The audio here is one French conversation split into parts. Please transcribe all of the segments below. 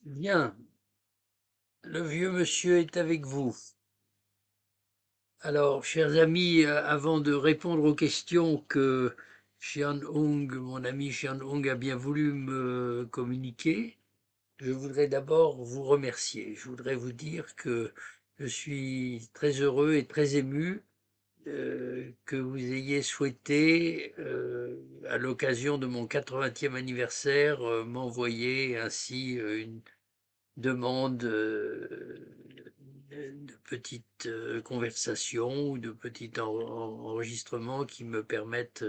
Bien, le vieux monsieur est avec vous. Alors, chers amis, avant de répondre aux questions que Xian Hong, mon ami Xian Hong a bien voulu me communiquer, je voudrais d'abord vous remercier. Je voudrais vous dire que je suis très heureux et très ému que vous ayez souhaité, à l'occasion de mon 80e anniversaire, m'envoyer ainsi une demande de petites conversations ou de petits enregistrements qui me permettent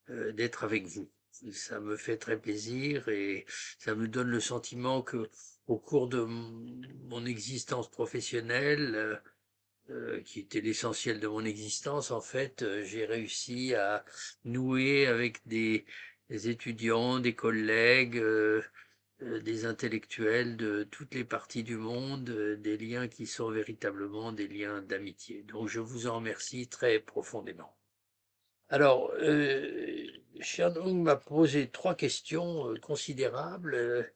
d'être avec vous. Ça me fait très plaisir et ça me donne le sentiment que au cours de mon existence professionnelle, qui était l'essentiel de mon existence, en fait, j'ai réussi à nouer avec des étudiants, des collègues, des intellectuels de toutes les parties du monde, des liens qui sont véritablement des liens d'amitié. Donc je vous en remercie très profondément. Alors, Xiaodong m'a posé trois questions considérables.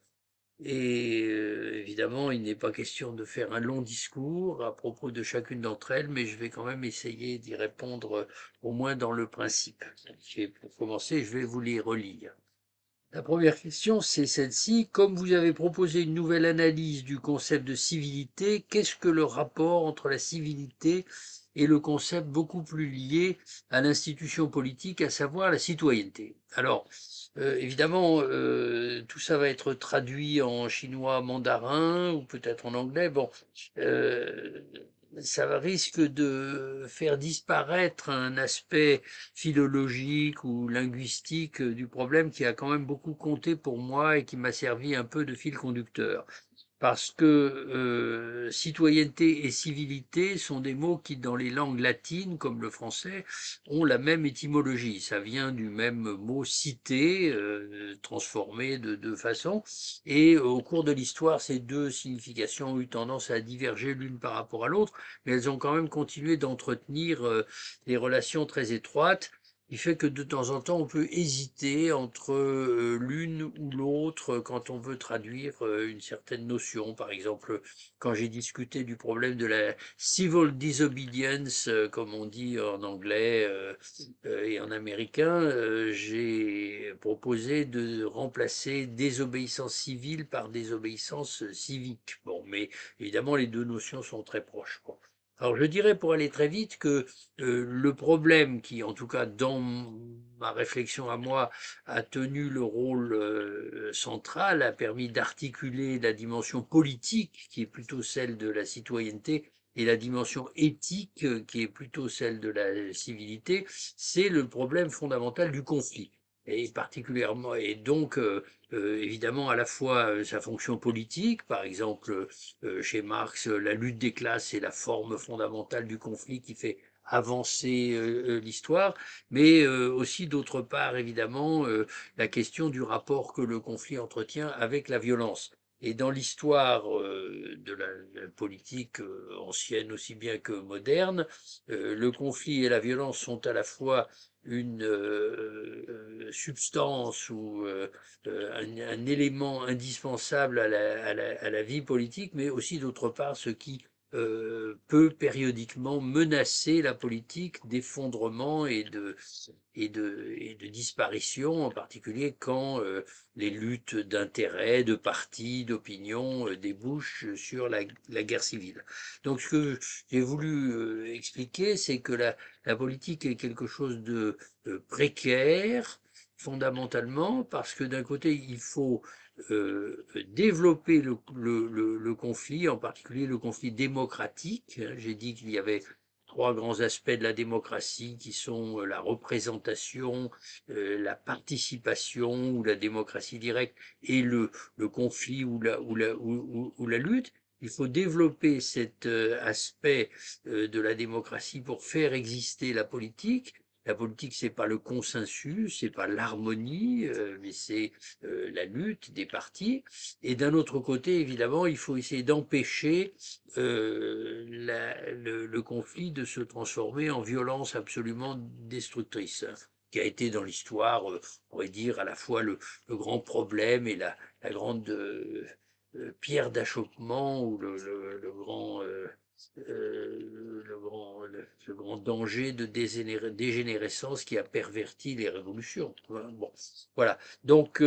Et évidemment, il n'est pas question de faire un long discours à propos de chacune d'entre elles, mais je vais quand même essayer d'y répondre au moins dans le principe. Et pour commencer, je vais vous les relire. La première question, c'est celle-ci. Comme vous avez proposé une nouvelle analyse du concept de civilité, qu'est-ce que le rapport entre la civilité et le concept beaucoup plus lié à l'institution politique, à savoir la citoyenneté? Alors, évidemment, tout ça va être traduit en chinois mandarin ou peut-être en anglais. Bon, euh, ça risque de faire disparaître un aspect philologique ou linguistique du problème qui a quand même beaucoup compté pour moi et qui m'a servi un peu de fil conducteur. Parce que citoyenneté et civilité sont des mots qui, dans les langues latines, comme le français, ont la même étymologie. Ça vient du même mot cité, transformé de deux façons. Et au cours de l'histoire, ces deux significations ont eu tendance à diverger l'une par rapport à l'autre, mais elles ont quand même continué d'entretenir des relations très étroites. Il fait que de temps en temps, on peut hésiter entre l'une ou l'autre quand on veut traduire une certaine notion. Par exemple, quand j'ai discuté du problème de la civil disobedience, comme on dit en anglais et en américain, j'ai proposé de remplacer désobéissance civile par désobéissance civique. Bon, mais évidemment, les deux notions sont très proches, quoi. Alors je dirais pour aller très vite que le problème qui, en tout cas dans ma réflexion à moi, a tenu le rôle central, a permis d'articuler la dimension politique, qui est plutôt celle de la citoyenneté, et la dimension éthique, qui est plutôt celle de la civilité, c'est le problème fondamental du conflit. Et particulièrement, et donc évidemment à la fois sa fonction politique, par exemple chez Marx, la lutte des classes est la forme fondamentale du conflit qui fait avancer l'histoire, mais aussi d'autre part, évidemment, la question du rapport que le conflit entretient avec la violence. Et dans l'histoire de la politique ancienne aussi bien que moderne, le conflit et la violence sont à la fois une substance ou un élément indispensable à la vie politique, mais aussi d'autre part ce qui peut périodiquement menacer la politique d'effondrement et de disparition, en particulier quand les luttes d'intérêts, de partis, d'opinion débouchent sur la guerre civile. Donc ce que j'ai voulu expliquer, c'est que la politique est quelque chose de précaire, fondamentalement, parce que d'un côté, il faut développer le conflit, en particulier le conflit démocratique. J'ai dit qu'il y avait trois grands aspects de la démocratie qui sont la représentation, la participation ou la démocratie directe et le conflit ou la lutte. Il faut développer cet aspect de la démocratie pour faire exister la politique. La politique, c'est pas le consensus, c'est pas l'harmonie, mais c'est la lutte des partis. Et d'un autre côté, évidemment, il faut essayer d'empêcher le conflit de se transformer en violence absolument destructrice, qui a été dans l'histoire, on pourrait dire, à la fois le grand problème et la grande pierre d'achoppement ou le grand danger de dégénérescence qui a perverti les révolutions. Bon, voilà. Donc,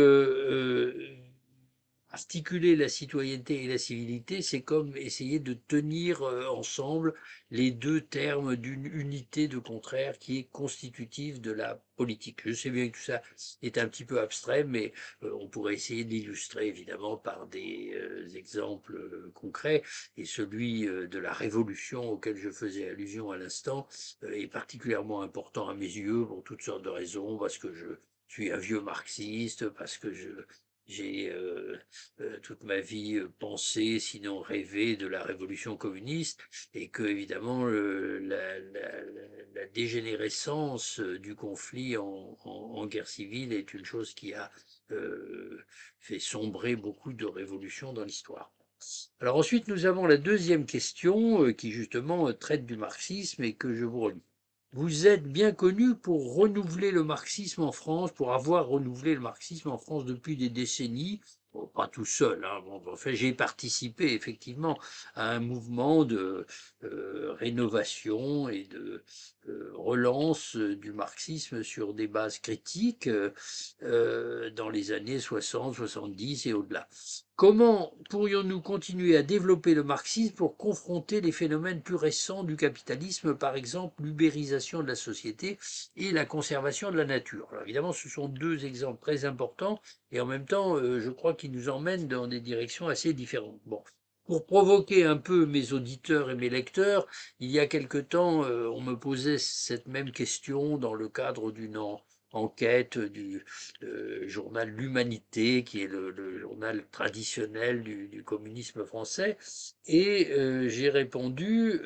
articuler la citoyenneté et la civilité, c'est comme essayer de tenir ensemble les deux termes d'une unité de contraire qui est constitutive de la politique. Je sais bien que tout ça est un petit peu abstrait, mais on pourrait essayer de l'illustrer évidemment par des exemples concrets. Et celui de la révolution auquel je faisais allusion à l'instant est particulièrement important à mes yeux pour toutes sortes de raisons, parce que je suis un vieux marxiste, parce que j'ai toute ma vie pensé, sinon rêvé de la révolution communiste, et que évidemment la dégénérescence du conflit en guerre civile est une chose qui a fait sombrer beaucoup de révolutions dans l'histoire. Alors ensuite, nous avons la deuxième question qui justement traite du marxisme et que je vous relis. Vous êtes bien connu pour renouveler le marxisme en France, pour avoir renouvelé le marxisme en France depuis des décennies. Bon, pas tout seul, hein. Bon, enfin, j'ai participé effectivement à un mouvement de rénovation et de relance du marxisme sur des bases critiques dans les années 60, 70 et au-delà. Comment pourrions-nous continuer à développer le marxisme pour confronter les phénomènes plus récents du capitalisme, par exemple l'ubérisation de la société et la conservation de la nature? Alors évidemment, ce sont deux exemples très importants et en même temps, je crois qu'ils nous emmènent dans des directions assez différentes. Bon. Pour provoquer un peu mes auditeurs et mes lecteurs, il y a quelque temps, on me posait cette même question dans le cadre d'une enquête du journal L'Humanité, qui est le journal traditionnel du communisme français, et j'ai répondu,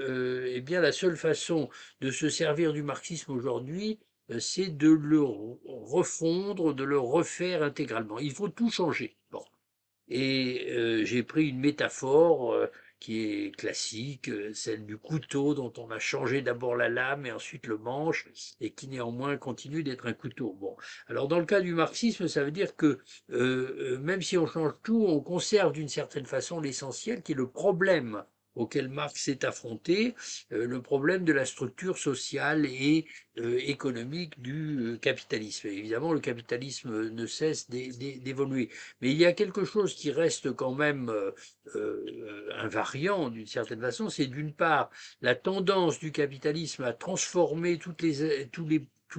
eh bien la seule façon de se servir du marxisme aujourd'hui, c'est de le refondre, de le refaire intégralement. Il faut tout changer. Bon. Et j'ai pris une métaphore qui est classique, celle du couteau dont on a changé d'abord la lame et ensuite le manche, et qui néanmoins continue d'être un couteau. Bon, alors dans le cas du marxisme, ça veut dire que même si on change tout, on conserve d'une certaine façon l'essentiel, qui est le problème auquel Marx s'est affronté, le problème de la structure sociale et économique du capitalisme. Et évidemment, le capitalisme ne cesse d'évoluer. Mais il y a quelque chose qui reste quand même invariant d'une certaine façon, c'est d'une part la tendance du capitalisme à transformer tous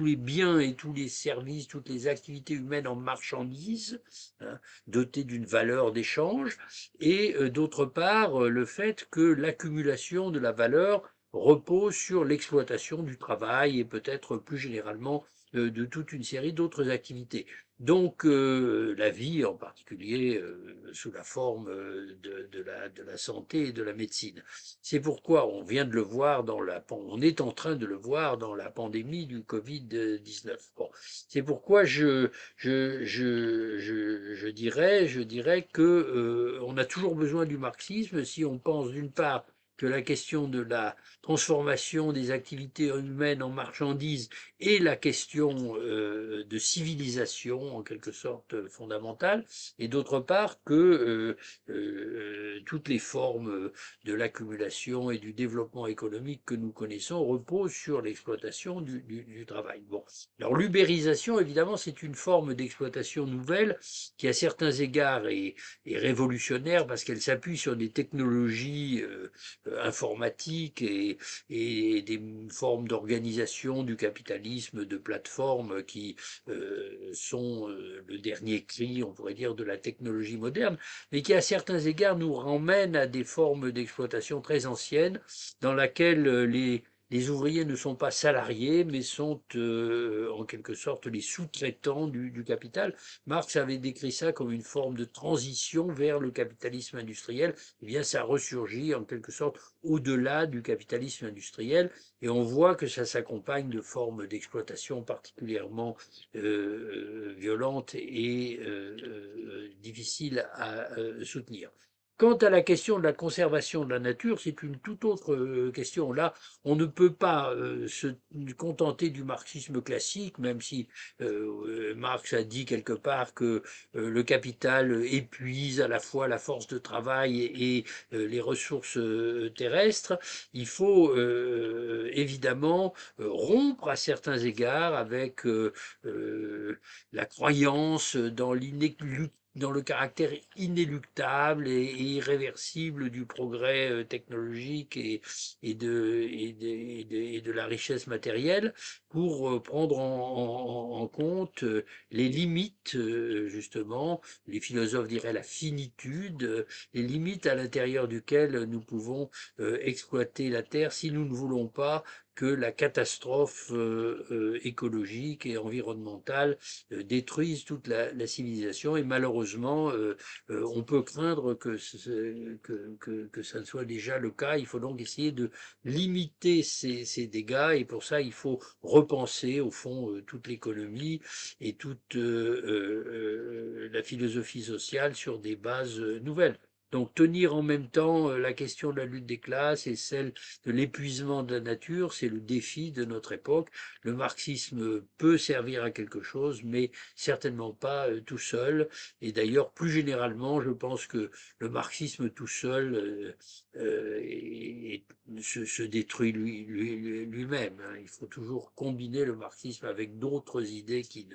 les biens et tous les services, toutes les activités humaines en marchandises, hein, dotées d'une valeur d'échange, et d'autre part le fait que l'accumulation de la valeur repose sur l'exploitation du travail et peut-être plus généralement de toute une série d'autres activités. Donc la vie en particulier sous la forme de la santé et de la médecine. C'est pourquoi on vient de le voir on est en train de le voir dans la pandémie du Covid-19. Bon, c'est pourquoi je dirais que on a toujours besoin du marxisme si on pense d'une part que la question de la transformation des activités humaines en marchandises est la question de civilisation en quelque sorte fondamentale, et d'autre part que toutes les formes de l'accumulation et du développement économique que nous connaissons reposent sur l'exploitation du travail. Bon. Alors l'ubérisation, évidemment, c'est une forme d'exploitation nouvelle qui à certains égards est révolutionnaire parce qu'elle s'appuie sur des technologies informatiques et des formes d'organisation du capitalisme, de plateformes qui sont le dernier cri, on pourrait dire, de la technologie moderne, mais qui à certains égards nous ramènent à des formes d'exploitation très anciennes dans laquelle les ouvriers ne sont pas salariés, mais sont en quelque sorte les sous-traitants du capital. Marx avait décrit ça comme une forme de transition vers le capitalisme industriel. Eh bien, ça ressurgit en quelque sorte au-delà du capitalisme industriel, et on voit que ça s'accompagne de formes d'exploitation particulièrement violentes et difficiles à soutenir. Quant à la question de la conservation de la nature, c'est une toute autre question. Là, on ne peut pas se contenter du marxisme classique, même si Marx a dit quelque part que le capital épuise à la fois la force de travail et les ressources terrestres. Il faut évidemment rompre à certains égards avec la croyance dans le caractère inéluctable et irréversible du progrès technologique et de la richesse matérielle pour prendre en compte les limites, justement, les philosophes diraient la finitude, les limites à l'intérieur duquel nous pouvons exploiter la Terre si nous ne voulons pas que la catastrophe écologique et environnementale détruisent toute la civilisation et malheureusement, on peut craindre que ça ne soit déjà le cas. Il faut donc essayer de limiter ces dégâts et pour ça, il faut repenser au fond toute l'économie et toute la philosophie sociale sur des bases nouvelles. Donc tenir en même temps la question de la lutte des classes et celle de l'épuisement de la nature, c'est le défi de notre époque. Le marxisme peut servir à quelque chose, mais certainement pas tout seul. Et d'ailleurs, plus généralement, je pense que le marxisme tout seul se détruit lui-même. Il faut toujours combiner le marxisme avec d'autres idées qui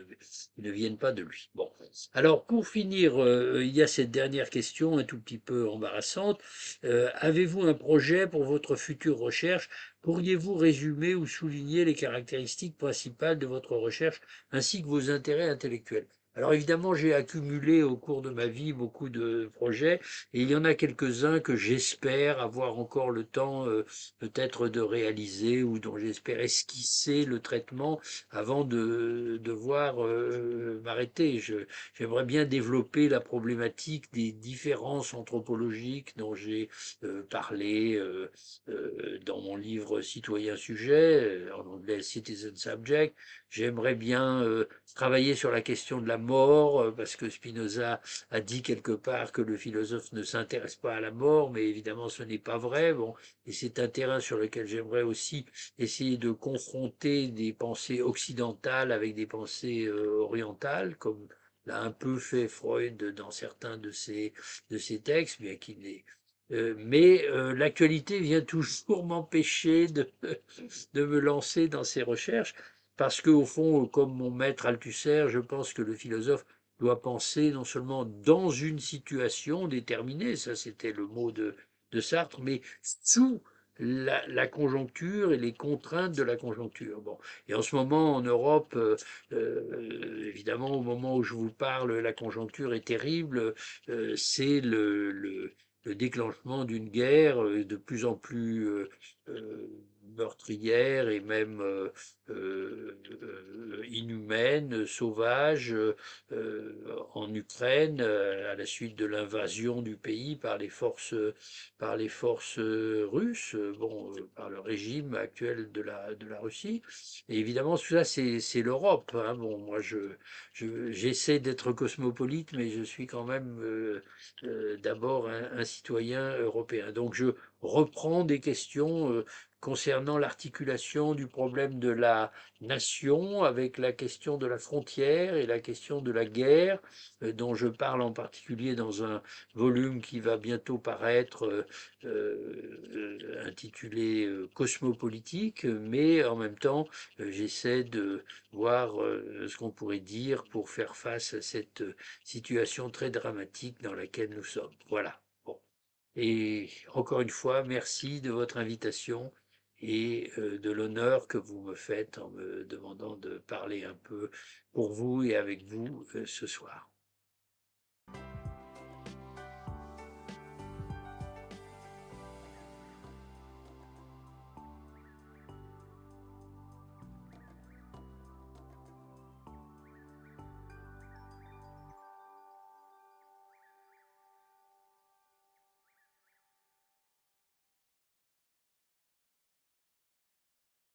ne viennent pas de lui. Bon. Alors, pour finir, il y a cette dernière question un tout petit peu embarrassante. Avez-vous un projet pour votre future recherche? Pourriez-vous résumer ou souligner les caractéristiques principales de votre recherche ainsi que vos intérêts intellectuels? Alors évidemment, j'ai accumulé au cours de ma vie beaucoup de projets et il y en a quelques-uns que j'espère avoir encore le temps peut-être de réaliser ou dont j'espère esquisser le traitement avant de devoir m'arrêter. J'aimerais bien développer la problématique des différences anthropologiques dont j'ai parlé dans mon livre Citoyen Sujet, en anglais Citizen Subject. J'aimerais bien travailler sur la question de la mort, parce que Spinoza a dit quelque part que le philosophe ne s'intéresse pas à la mort, mais évidemment ce n'est pas vrai. Bon, et c'est un terrain sur lequel j'aimerais aussi essayer de confronter des pensées occidentales avec des pensées orientales, comme l'a un peu fait Freud dans certains de ses textes, bien qu'il n'ait mais l'actualité vient toujours m'empêcher de me lancer dans ces recherches, parce qu'au fond, comme mon maître Althusser, je pense que le philosophe doit penser non seulement dans une situation déterminée, ça c'était le mot de Sartre, mais sous la conjoncture et les contraintes de la conjoncture. Bon. Et en ce moment, en Europe, évidemment, au moment où je vous parle, la conjoncture est terrible. C'est le déclenchement d'une guerre de plus en plus meurtrière et même inhumaine, sauvage, en Ukraine, à la suite de l'invasion du pays par les forces russes, bon, par le régime actuel de la Russie. Et évidemment, tout ça, c'est l'Europe. Hein. Bon, moi, j'essaie d'être cosmopolite, mais je suis quand même d'abord un citoyen européen. Donc je reprends des questions concernant l'articulation du problème de la nation avec la question de la frontière et la question de la guerre, dont je parle en particulier dans un volume qui va bientôt paraître intitulé Cosmopolitique, mais en même temps, j'essaie de voir ce qu'on pourrait dire pour faire face à cette situation très dramatique dans laquelle nous sommes. Voilà. Bon. Et encore une fois, merci de votre invitation et de l'honneur que vous me faites en me demandant de parler un peu pour vous et avec vous ce soir.